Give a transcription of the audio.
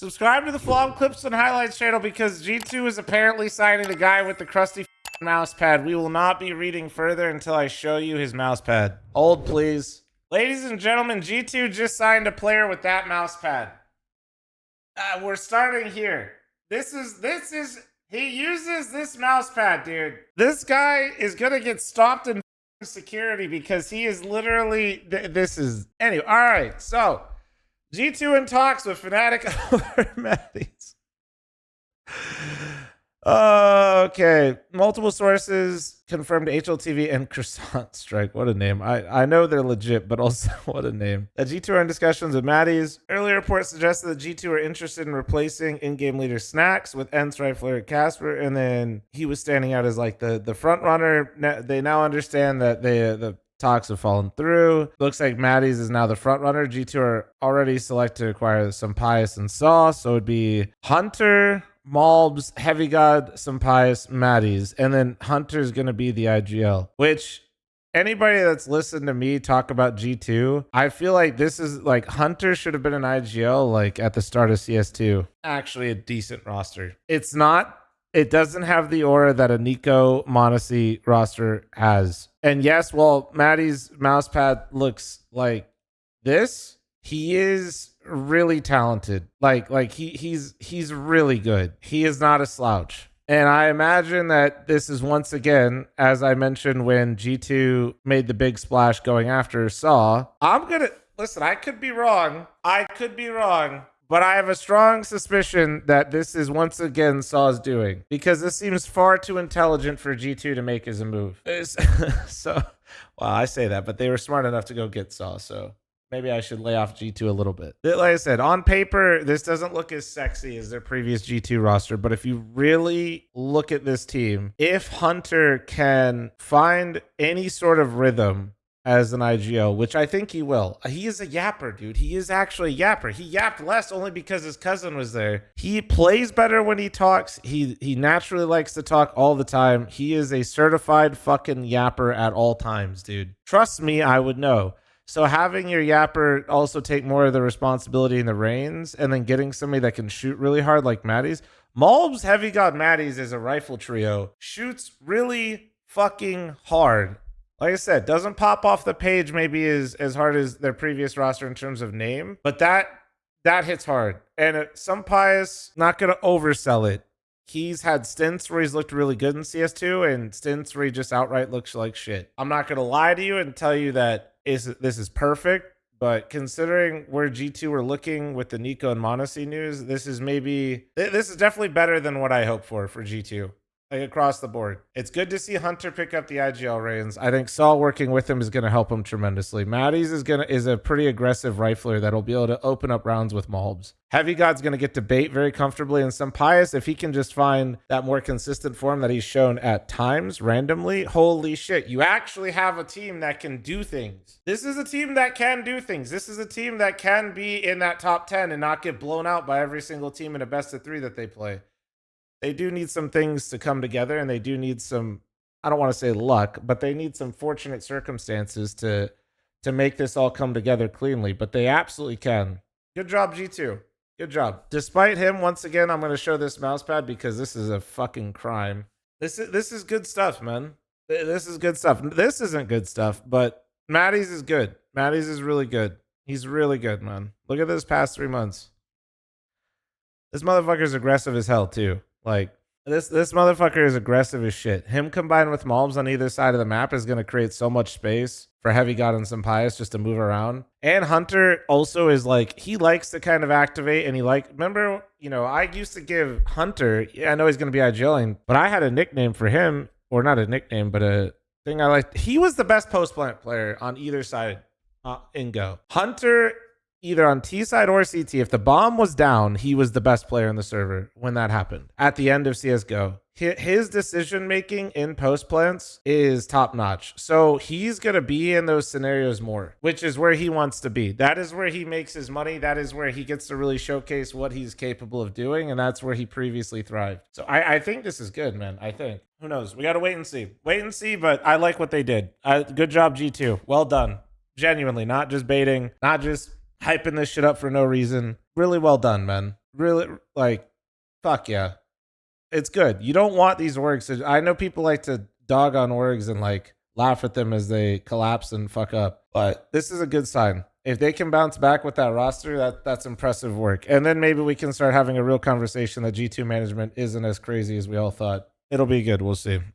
Subscribe to the fl0m Clips and Highlights channel because G2 is apparently signing the guy with the crusty mouse pad. We will not be reading further until I show you his mouse pad. Hold, please. Ladies and gentlemen, G2 just signed a player with that mouse pad. We're starting here. He uses this mouse pad, dude. This guy is gonna get stopped in security because he is literally, anyway, all right, so G2 in talks with fnatic over MATYS. Okay, multiple sources confirmed HLTV and Croissant Strike. What a name. I know they're legit, but also what a name. That G2 are in discussions with MATYS. Earlier reports suggested that G2 are interested in replacing in-game leader Snacks with Ents, Rifler, and Casper, and then he was standing out as like the front runner. They now understand that the talks have fallen through. Looks like MATYS is now the front runner. G2 are already selected to acquire some Pius and Saw, so it'd be Hunter, Malbs, Heavy God, some Pius, MATYS, and then Hunter's gonna be the IGL, which anybody that's listened to me talk about G2, I feel like this is like Hunter should have been an IGL like at the start of CS2. Actually a decent roster. It's not. It doesn't have the aura that a Nico MATYS roster has. And yes, while MATYS mousepad looks like this, he is really talented. He's really good. He is not a slouch. And I imagine that this is once again, as I mentioned when G2 made the big splash going after Saw. Listen, I could be wrong. But I have a strong suspicion that this is once again Saw's doing, because this seems far too intelligent for G2 to make as a move. So, well, I say that, but they were smart enough to go get Saw, so maybe I should lay off G2 a little bit. Like I said, on paper, this doesn't look as sexy as their previous G2 roster, but if you really look at this team, if Hunter can find any sort of rhythm as an IGO, which I think he will. He is a yapper, dude. He is actually a yapper. He yapped less only because his cousin was there. He plays better when he talks. He naturally likes to talk all the time. He is a certified fucking yapper at all times, dude. Trust me, I would know. So having your yapper also take more of the responsibility in the reins, and then getting somebody that can shoot really hard like MATYS. Malbs, Heavy God, MATYS is a rifle trio. Shoots really fucking hard. Like I said, doesn't pop off the page maybe as hard as their previous roster in terms of name, but that hits hard. And some Pius, not going to oversell it. He's had stints where he's looked really good in CS2 and stints where he just outright looks like shit. I'm not going to lie to you and tell you that this is perfect, but considering where G2 were looking with the Nico and MATYS news, this is definitely better than what I hoped for G2. Like across the board. It's good to see Hunter pick up the IGL reins. I think Saul working with him is going to help him tremendously. MATYS is a pretty aggressive rifler that'll be able to open up rounds with Malbs. Heavy God's going to get to bait very comfortably, and some Pius, if he can just find that more consistent form that he's shown at times randomly, holy shit, you actually have a team that can do things. This is a team that can do things. This is a team that can be in that top 10 and not get blown out by every single team in a best of 3 that they play. They do need some things to come together, and they do need some, I don't want to say luck, but they need some fortunate circumstances to make this all come together cleanly, but they absolutely can. Good job, G2. Good job. Despite him, once again, I'm going to show this mousepad because this is a fucking crime. This is good stuff, man. This is good stuff. This isn't good stuff, but MATYS is good. MATYS is really good. He's really good, man. Look at this past 3 months. This motherfucker's aggressive as hell, too. Like, this motherfucker is aggressive as shit. Him combined with Malbs on either side of the map is going to create so much space for Heavy God and some Pius just to move around. And Hunter also is like, he likes to kind of activate, and remember, I used to give Hunter, I know he's going to be IGLing, but I had a nickname for him, or not a nickname, but a thing I liked. He was the best post-plant player on either side in Go. Hunter, either on T side or CT, if the bomb was down, he was the best player in the server when that happened. At the end of CSGO, his decision making in post plants is top notch. So he's going to be in those scenarios more, which is where he wants to be. That is where he makes his money. That is where he gets to really showcase what he's capable of doing. And that's where he previously thrived. So I think this is good, man. I think. Who knows? We got to wait and see. But I like what they did. Good job, G2. Well done. Genuinely, not just baiting, not just hyping this shit up for no reason. Really well done, man. really, like, fuck yeah. It's good. You don't want these orgs. I know people like to dog on orgs and like laugh at them as they collapse and fuck up, but this is a good sign. If they can bounce back with that roster, that's impressive work. And then maybe we can start having a real conversation that G2 management isn't as crazy as we all thought. It'll be good. We'll see.